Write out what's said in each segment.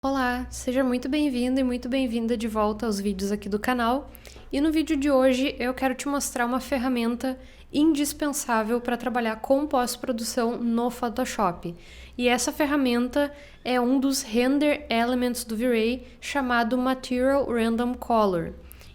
Olá, seja muito bem-vindo e muito bem-vinda de volta aos vídeos aqui do canal. E no vídeo de hoje eu quero te mostrar uma ferramenta indispensável para trabalhar com pós-produção no Photoshop. E essa ferramenta é um dos render elements do V-Ray chamado Material Random Color.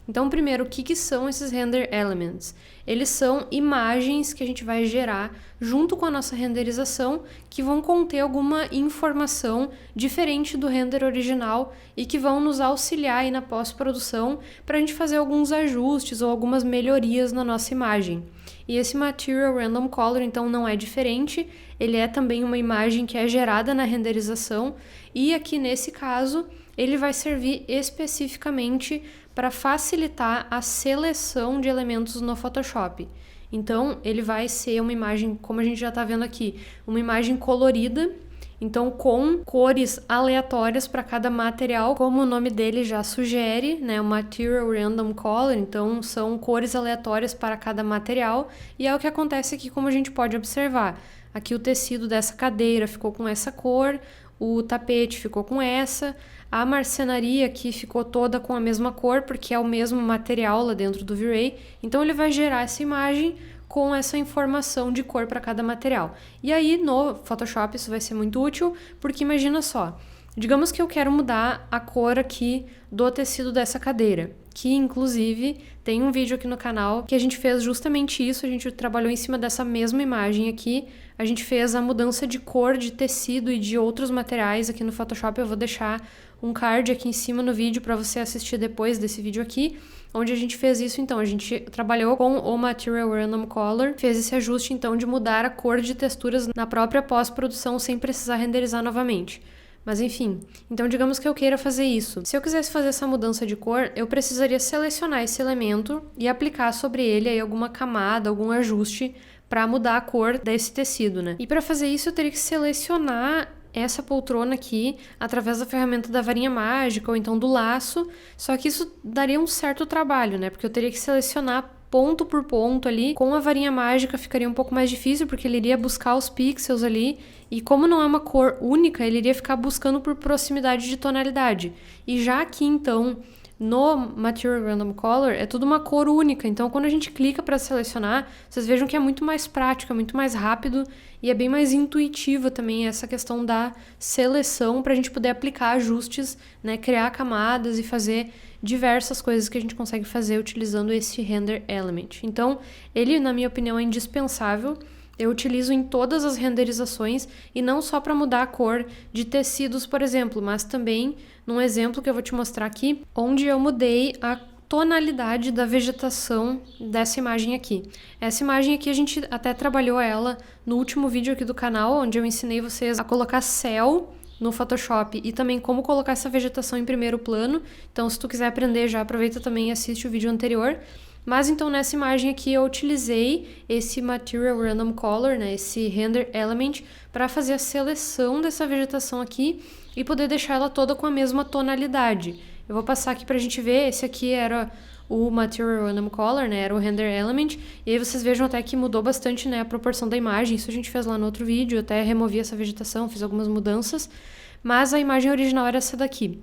Então, primeiro, o que são esses render elements? Eles são imagens que a gente vai gerar junto com a nossa renderização que vão conter alguma informação diferente do render original e que vão nos auxiliar aí na pós-produção para a gente fazer alguns ajustes ou algumas melhorias na nossa imagem. E esse Material Random Color, então, não é diferente, ele é também uma imagem que é gerada na renderização e aqui nesse caso ele vai servir especificamente para facilitar a seleção de elementos no Photoshop. Então, ele vai ser uma imagem, como a gente já está vendo aqui, uma imagem colorida, então com cores aleatórias para cada material, como o nome dele já sugere, né, o Material Random Color, então são cores aleatórias para cada material, e é o que acontece aqui, como a gente pode observar. Aqui o tecido dessa cadeira ficou com essa cor, o tapete ficou com essa, a marcenaria aqui ficou toda com a mesma cor, porque é o mesmo material lá dentro do V-Ray, então ele vai gerar essa imagem com essa informação de cor para cada material. E aí no Photoshop isso vai ser muito útil, porque imagina só, digamos que eu quero mudar a cor aqui do tecido dessa cadeira, que inclusive tem um vídeo aqui no canal que a gente fez justamente isso, a gente trabalhou em cima dessa mesma imagem aqui, a gente fez a mudança de cor de tecido e de outros materiais aqui no Photoshop, eu vou deixar um card aqui em cima no vídeo para você assistir depois desse vídeo aqui, onde a gente fez isso. Então, a gente trabalhou com o Material Random Color, fez esse ajuste então de mudar a cor de texturas na própria pós-produção sem precisar renderizar novamente. Mas enfim, então digamos que eu queira fazer isso. Se eu quisesse fazer essa mudança de cor, eu precisaria selecionar esse elemento e aplicar sobre ele aí alguma camada, algum ajuste para mudar a cor desse tecido, né? E para fazer isso eu teria que selecionar essa poltrona aqui através da ferramenta da varinha mágica ou então do laço, só que isso daria um certo trabalho, né? Porque eu teria que selecionar ponto por ponto ali. Com a varinha mágica ficaria um pouco mais difícil, porque ele iria buscar os pixels ali, e como não é uma cor única, ele iria ficar buscando por proximidade de tonalidade. E já aqui, então, no Material Random Color, é tudo uma cor única, então quando a gente clica para selecionar, vocês vejam que é muito mais prático, é muito mais rápido e é bem mais intuitiva também essa questão da seleção para a gente poder aplicar ajustes, né, criar camadas e fazer diversas coisas que a gente consegue fazer utilizando esse Render Element. Então, ele, na minha opinião, é indispensável. Eu utilizo em todas as renderizações e não só para mudar a cor de tecidos, por exemplo, mas também num exemplo que eu vou te mostrar aqui, onde eu mudei a tonalidade da vegetação dessa imagem aqui. Essa imagem aqui a gente até trabalhou ela no último vídeo aqui do canal, onde eu ensinei vocês a colocar céu no Photoshop e também como colocar essa vegetação em primeiro plano. Então, se tu quiser aprender, já aproveita também e assiste o vídeo anterior. Mas então nessa imagem aqui eu utilizei esse Material Random Color, né, esse Render Element, para fazer a seleção dessa vegetação aqui e poder deixar ela toda com a mesma tonalidade. Eu vou passar aqui pra gente ver, esse aqui era o Material Random Color, né, era o Render Element, e aí vocês vejam até que mudou bastante, né, a proporção da imagem, isso a gente fez lá no outro vídeo, eu até removi essa vegetação, fiz algumas mudanças, mas a imagem original era essa daqui.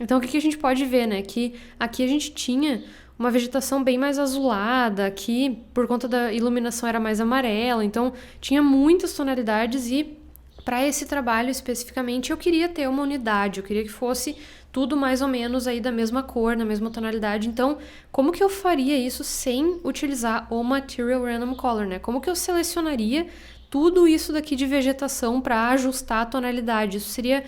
Então o que a gente pode ver, né, que aqui a gente tinha uma vegetação bem mais azulada, aqui por conta da iluminação era mais amarela, então tinha muitas tonalidades e para esse trabalho especificamente eu queria ter uma unidade, eu queria que fosse tudo mais ou menos aí da mesma cor, na mesma tonalidade. Então, como que eu faria isso sem utilizar o Material Random Color, né? Como que eu selecionaria tudo isso daqui de vegetação para ajustar a tonalidade? Isso seria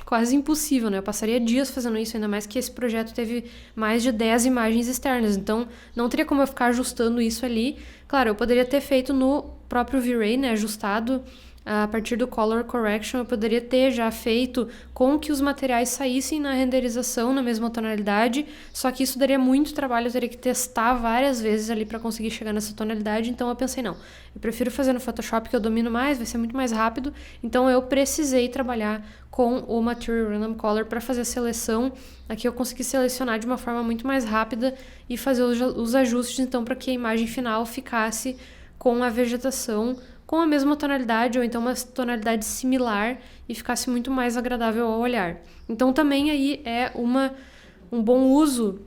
quase impossível, né? Eu passaria dias fazendo isso, ainda mais que esse projeto teve mais de 10 imagens externas, então não teria como eu ficar ajustando isso ali. Claro, eu poderia ter feito no próprio V-Ray, né? Ajustado a partir do Color Correction, eu poderia ter já feito com que os materiais saíssem na renderização na mesma tonalidade, só que isso daria muito trabalho, eu teria que testar várias vezes ali para conseguir chegar nessa tonalidade, então eu pensei, não, eu prefiro fazer no Photoshop que eu domino mais, vai ser muito mais rápido, então eu precisei trabalhar com o Material Random Color para fazer a seleção. Aqui eu consegui selecionar de uma forma muito mais rápida e fazer os ajustes, então, para que a imagem final ficasse com a vegetação com a mesma tonalidade ou então uma tonalidade similar e ficasse muito mais agradável ao olhar. Então também aí é um bom uso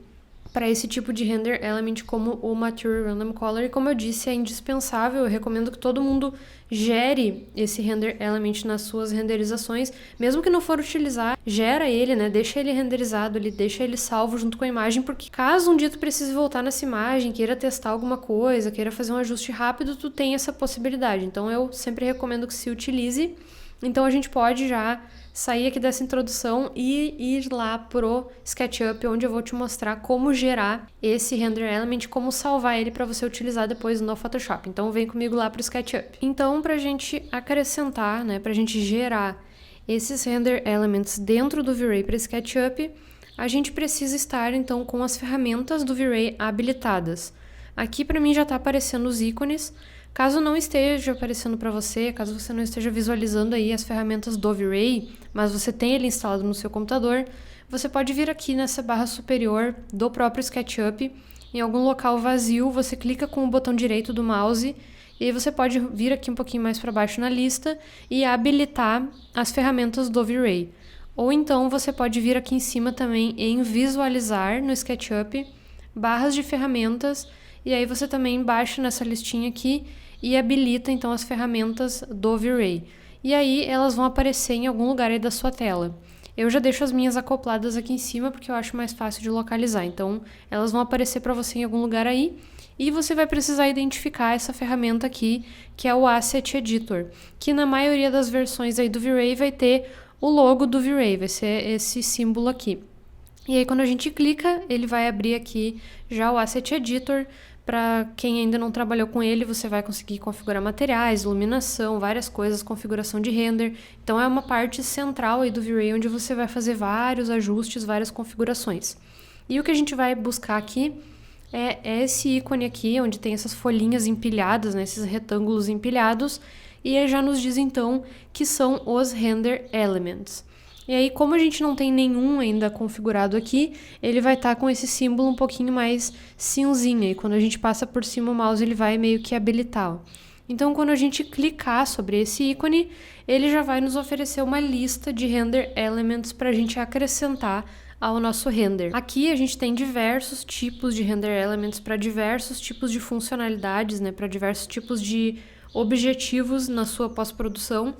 para esse tipo de render element como o Material Random Color, e como eu disse, é indispensável. Eu recomendo que todo mundo gere esse render element nas suas renderizações, mesmo que não for utilizar, gera ele, né? Deixa ele renderizado, deixa ele salvo junto com a imagem, porque caso um dia tu precise voltar nessa imagem, queira testar alguma coisa, queira fazer um ajuste rápido, tu tem essa possibilidade. Então eu sempre recomendo que se utilize. Então a gente pode já sair aqui dessa introdução e ir lá pro SketchUp, onde eu vou te mostrar como gerar esse render element, como salvar ele para você utilizar depois no Photoshop. Então vem comigo lá pro SketchUp. Então, pra gente acrescentar, né, pra gente gerar esses render elements dentro do V-Ray para SketchUp, a gente precisa estar então com as ferramentas do V-Ray habilitadas. Aqui para mim já está aparecendo os ícones. Caso não esteja aparecendo para você, caso você não esteja visualizando aí as ferramentas do V-Ray, mas você tem ele instalado no seu computador, você pode vir aqui nessa barra superior do próprio SketchUp, em algum local vazio, você clica com o botão direito do mouse e aí você pode vir aqui um pouquinho mais para baixo na lista e habilitar as ferramentas do V-Ray. Ou então você pode vir aqui em cima também em visualizar no SketchUp, barras de ferramentas, e aí você também baixa nessa listinha aqui e habilita então as ferramentas do V-Ray. E aí elas vão aparecer em algum lugar aí da sua tela. Eu já deixo as minhas acopladas aqui em cima porque eu acho mais fácil de localizar. Então elas vão aparecer para você em algum lugar aí e você vai precisar identificar essa ferramenta aqui, que é o Asset Editor, que na maioria das versões aí do V-Ray vai ter o logo do V-Ray, vai ser esse símbolo aqui. E aí quando a gente clica, ele vai abrir aqui já o Asset Editor. Para quem ainda não trabalhou com ele, você vai conseguir configurar materiais, iluminação, várias coisas, configuração de render. Então é uma parte central aí do V-Ray onde você vai fazer vários ajustes, várias configurações. E o que a gente vai buscar aqui é esse ícone aqui, onde tem essas folhinhas empilhadas, né, esses retângulos empilhados, e ele já nos diz então que são os Render Elements. E aí, como a gente não tem nenhum ainda configurado aqui, ele vai estar com esse símbolo um pouquinho mais cinzinha. E quando a gente passa por cima o mouse, ele vai meio que habilitar. Então, quando a gente clicar sobre esse ícone, ele já vai nos oferecer uma lista de Render Elements para a gente acrescentar ao nosso render. Aqui a gente tem diversos tipos de Render Elements para diversos tipos de funcionalidades, né? Para diversos tipos de objetivos na sua pós-produção.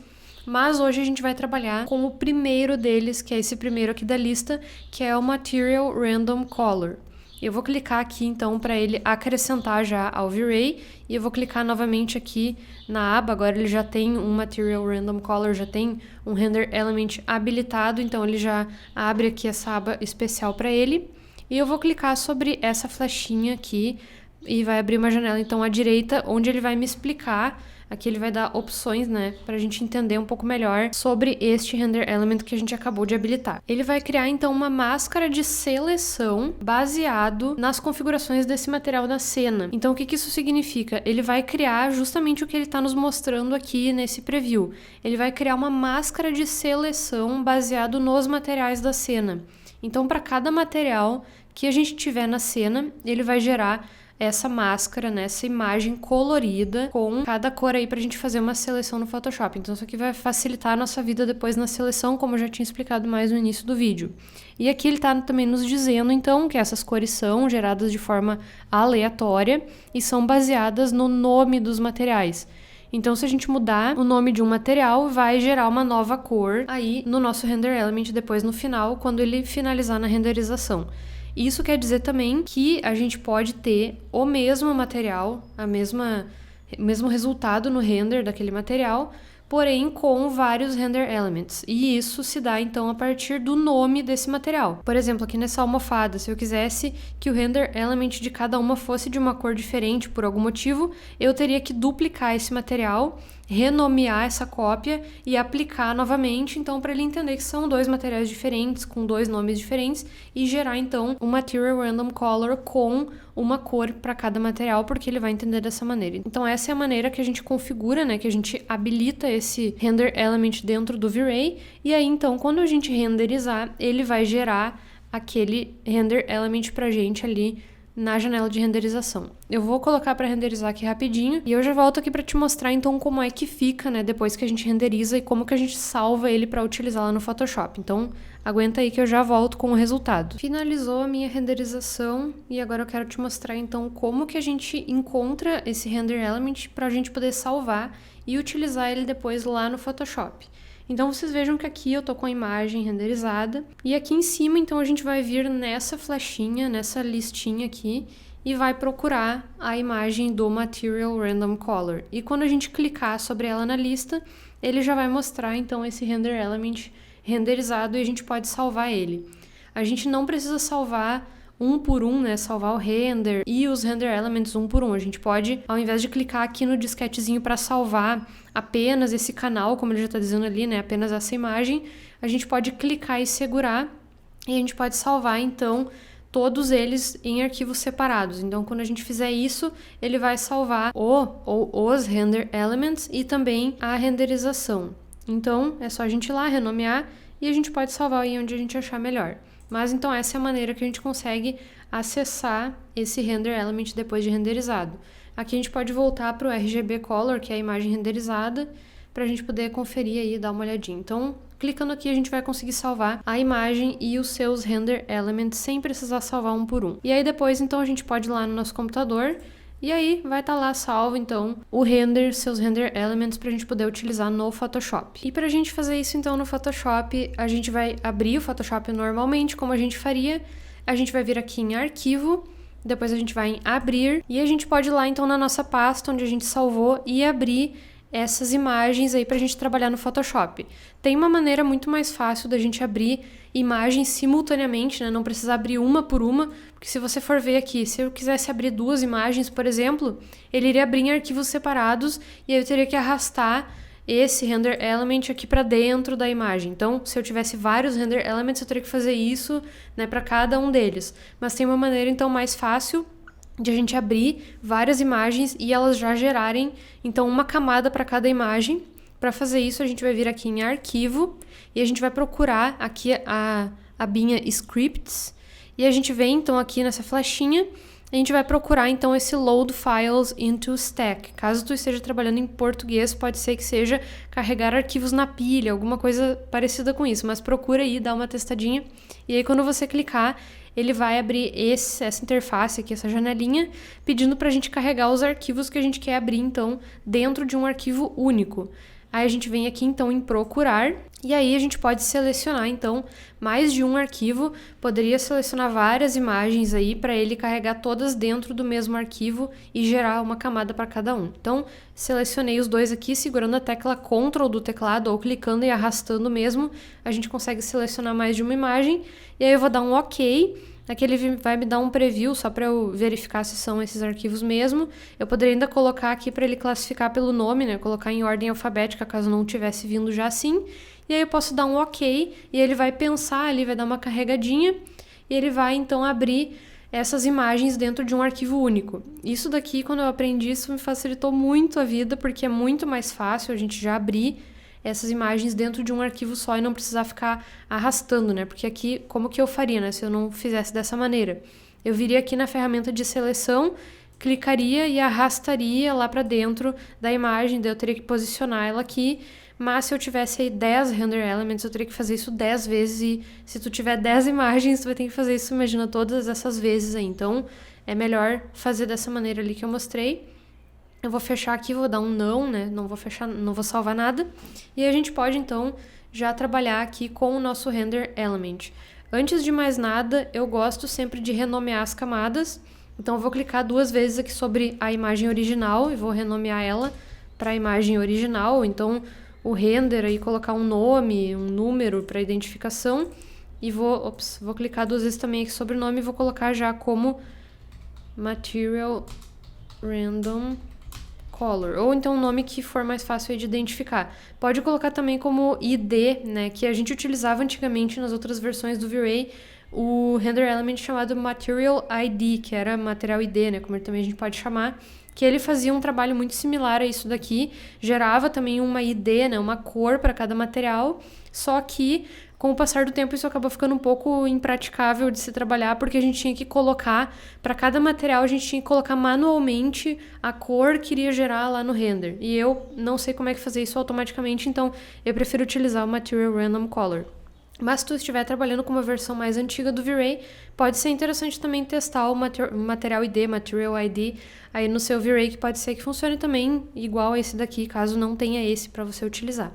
Mas hoje a gente vai trabalhar com o primeiro deles, que é esse primeiro aqui da lista, que é o Material Random Color. Eu vou clicar aqui então para ele acrescentar já ao V-Ray e eu vou clicar novamente aqui na aba. Agora ele já tem um Material Random Color, já tem um Render Element habilitado, então ele já abre aqui essa aba especial para ele. E eu vou clicar sobre essa flechinha aqui e vai abrir uma janela então à direita, onde ele vai me explicar. Aqui ele vai dar opções, né, para a gente entender um pouco melhor sobre este Render Element que a gente acabou de habilitar. Ele vai criar, então, uma máscara de seleção baseado nas configurações desse material da cena. Então, o que isso significa? Ele vai criar justamente o que ele está nos mostrando aqui nesse preview. Ele vai criar uma máscara de seleção baseado nos materiais da cena. Então, para cada material que a gente tiver na cena, ele vai gerar essa máscara, né, essa imagem colorida com cada cor aí pra gente fazer uma seleção no Photoshop. Então isso aqui vai facilitar a nossa vida depois na seleção, como eu já tinha explicado mais no início do vídeo. E aqui ele tá também nos dizendo, então, que essas cores são geradas de forma aleatória e são baseadas no nome dos materiais. Então, se a gente mudar o nome de um material, vai gerar uma nova cor aí no nosso Render Element depois no final, quando ele finalizar na renderização. Isso quer dizer também que a gente pode ter o mesmo material, o mesmo resultado no render daquele material, porém com vários render elements. E isso se dá então a partir do nome desse material. Por exemplo, aqui nessa almofada, se eu quisesse que o render element de cada uma fosse de uma cor diferente por algum motivo, eu teria que duplicar esse material, renomear essa cópia e aplicar novamente, então, para ele entender que são dois materiais diferentes, com dois nomes diferentes, e gerar então um Material Random Color com uma cor para cada material, porque ele vai entender dessa maneira. Então essa é a maneira que a gente configura, né, que a gente habilita esse Render Element dentro do V-Ray, e aí então quando a gente renderizar, ele vai gerar aquele Render Element pra gente ali na janela de renderização. Eu vou colocar para renderizar aqui rapidinho e eu já volto aqui para te mostrar então como é que fica, né, depois que a gente renderiza e como que a gente salva ele para utilizar lá no Photoshop. Então, aguenta aí que eu já volto com o resultado. Finalizou a minha renderização e agora eu quero te mostrar então como que a gente encontra esse render element para a gente poder salvar e utilizar ele depois lá no Photoshop. Então vocês vejam que aqui eu tô com a imagem renderizada e aqui em cima então a gente vai vir nessa flechinha, nessa listinha aqui e vai procurar a imagem do Material Random Color. E quando a gente clicar sobre ela na lista, ele já vai mostrar então esse render element renderizado e a gente pode salvar ele. A gente não precisa salvar um por um, né, salvar o render e os render elements um por um. A gente pode, ao invés de clicar aqui no disquetezinho para salvar apenas esse canal, como ele já está dizendo ali, né, apenas essa imagem, a gente pode clicar e segurar e a gente pode salvar, então, todos eles em arquivos separados. Então, quando a gente fizer isso, ele vai salvar os render elements e também a renderização. Então, é só a gente ir lá, renomear e a gente pode salvar aí onde a gente achar melhor. Mas então essa é a maneira que a gente consegue acessar esse render element depois de renderizado. Aqui a gente pode voltar para o RGB Color, que é a imagem renderizada, para a gente poder conferir aí e dar uma olhadinha. Então, clicando aqui a gente vai conseguir salvar a imagem e os seus render elements sem precisar salvar um por um. E aí depois então a gente pode ir lá no nosso computador e aí vai estar lá salvo, então, o render, seus render elements para a gente poder utilizar no Photoshop. E para a gente fazer isso, então, no Photoshop, a gente vai abrir o Photoshop normalmente, como a gente faria. A gente vai vir aqui em Arquivo, depois a gente vai em Abrir, e a gente pode ir lá, então, na nossa pasta, onde a gente salvou, e abrir essas imagens aí para a gente trabalhar no Photoshop. Tem uma maneira muito mais fácil da gente abrir imagens simultaneamente, né? Não precisa abrir uma por uma, porque se você for ver aqui, se eu quisesse abrir duas imagens, por exemplo, ele iria abrir em arquivos separados e aí eu teria que arrastar esse render element aqui para dentro da imagem. Então, se eu tivesse vários render elements, eu teria que fazer isso, né, para cada um deles. Mas tem uma maneira, então, mais fácil de a gente abrir várias imagens e elas já gerarem, então, uma camada para cada imagem. Para fazer isso, a gente vai vir aqui em Arquivo e a gente vai procurar aqui a abinha Scripts e a gente vem, então, aqui nessa flechinha, a gente vai procurar, então, esse Load Files into Stack. Caso tu esteja trabalhando em português, pode ser que seja carregar arquivos na pilha, alguma coisa parecida com isso, mas procura aí, dá uma testadinha e aí quando você clicar, ele vai abrir essa interface aqui, essa janelinha, pedindo para a gente carregar os arquivos que a gente quer abrir, então, dentro de um arquivo único. Aí a gente vem aqui, então, em Procurar, e aí a gente pode selecionar, então, mais de um arquivo, poderia selecionar várias imagens aí para ele carregar todas dentro do mesmo arquivo e gerar uma camada para cada um. Então, selecionei os dois aqui, segurando a tecla Ctrl do teclado ou clicando e arrastando mesmo, a gente consegue selecionar mais de uma imagem, e aí eu vou dar um OK. Aqui ele vai me dar um preview só para eu verificar se são esses arquivos mesmo. Eu poderia ainda colocar aqui para ele classificar pelo nome, né? Colocar em ordem alfabética caso não tivesse vindo já assim. E aí eu posso dar um OK e ele vai pensar ali, vai dar uma carregadinha e ele vai então abrir essas imagens dentro de um arquivo único. Isso daqui, quando eu aprendi isso, me facilitou muito a vida porque é muito mais fácil a gente já abrir essas imagens dentro de um arquivo só e não precisar ficar arrastando, né? Porque aqui, como que eu faria, né? Se eu não fizesse dessa maneira? Eu viria aqui na ferramenta de seleção, clicaria e arrastaria lá para dentro da imagem, daí eu teria que posicionar ela aqui, mas se eu tivesse aí 10 render elements, eu teria que fazer isso 10 vezes e se tu tiver 10 imagens, tu vai ter que fazer isso, imagina, todas essas vezes aí. Então, é melhor fazer dessa maneira ali que eu mostrei. Eu vou fechar aqui, vou dar um não, né? Não vou fechar, não vou salvar nada. E a gente pode, então, já trabalhar aqui com o nosso render element. Antes de mais nada, eu gosto sempre de renomear as camadas. Então, eu vou clicar 2 vezes aqui sobre a imagem original e vou renomear ela para a imagem original. Então, o render aí, colocar um nome, um número para identificação. E vou clicar 2 vezes também aqui sobre o nome e vou colocar já como Material Random Color, ou então um nome que for mais fácil de identificar. Pode colocar também como ID, né, que a gente utilizava antigamente nas outras versões do V-Ray, o render element chamado Material ID, que era Material ID, né, como também a gente pode chamar, que ele fazia um trabalho muito similar a isso daqui, gerava também uma ID, né, uma cor para cada material, só que Com o passar do tempo, isso acabou ficando um pouco impraticável de se trabalhar, porque a gente tinha que colocar, para cada material, a gente tinha que colocar manualmente a cor que iria gerar lá no render. E eu não sei como é que fazer isso automaticamente, então eu prefiro utilizar o Material Random Color. Mas se tu estiver trabalhando com uma versão mais antiga do V-Ray, pode ser interessante também testar o Material ID, aí no seu V-Ray, que pode ser que funcione também igual a esse daqui, caso não tenha esse para você utilizar.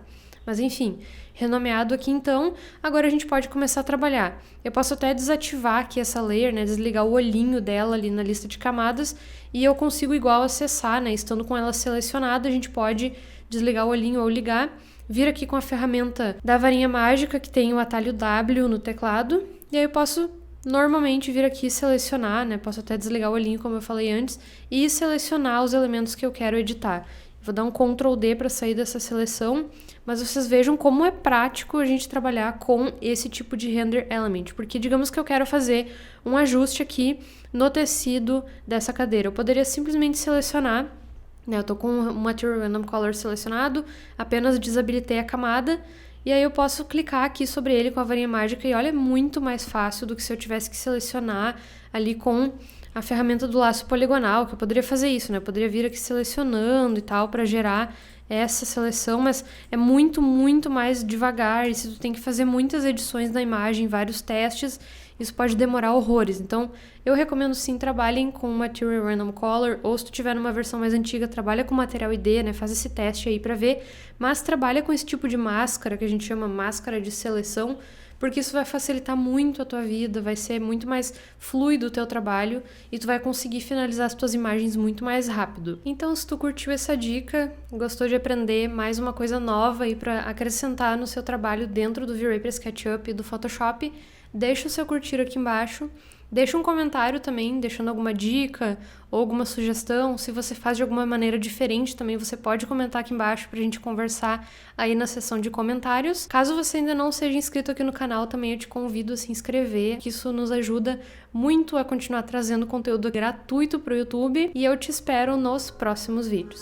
Mas enfim, renomeado aqui então, agora a gente pode começar a trabalhar. Eu posso até desativar aqui essa layer, né, desligar o olhinho dela ali na lista de camadas, e eu consigo igual acessar, né, estando com ela selecionada, a gente pode desligar o olhinho ou ligar, vir aqui com a ferramenta da varinha mágica, que tem o atalho W no teclado, e aí eu posso normalmente vir aqui selecionar, né, posso até desligar o olhinho, como eu falei antes, e selecionar os elementos que eu quero editar. Vou dar um Ctrl D para sair dessa seleção, mas vocês vejam como é prático a gente trabalhar com esse tipo de render element, porque digamos que eu quero fazer um ajuste aqui no tecido dessa cadeira. Eu poderia simplesmente selecionar, né, eu estou com o Material Random Color selecionado, apenas desabilitei a camada, e aí eu posso clicar aqui sobre ele com a varinha mágica, e olha, é muito mais fácil do que se eu tivesse que selecionar ali com a ferramenta do laço poligonal, que eu poderia fazer isso, né? Eu poderia vir aqui selecionando e tal para gerar essa seleção, mas é muito, muito mais devagar, e se tu tem que fazer muitas edições da imagem, vários testes, isso pode demorar horrores. Então, eu recomendo sim, trabalhem com o Material Random Color, ou se tu tiver numa versão mais antiga, trabalha com Material ID, né? Faz esse teste aí para ver, mas trabalha com esse tipo de máscara, que a gente chama máscara de seleção, porque isso vai facilitar muito a tua vida, vai ser muito mais fluido o teu trabalho e tu vai conseguir finalizar as tuas imagens muito mais rápido. Então, se tu curtiu essa dica, gostou de aprender mais uma coisa nova aí para acrescentar no seu trabalho dentro do V-Ray para SketchUp e do Photoshop, deixa o seu curtir aqui embaixo. Deixa um comentário também, deixando alguma dica ou alguma sugestão. Se você faz de alguma maneira diferente também, você pode comentar aqui embaixo pra gente conversar aí na seção de comentários. Caso você ainda não seja inscrito aqui no canal, também eu te convido a se inscrever, que isso nos ajuda muito a continuar trazendo conteúdo gratuito pro YouTube. E eu te espero nos próximos vídeos.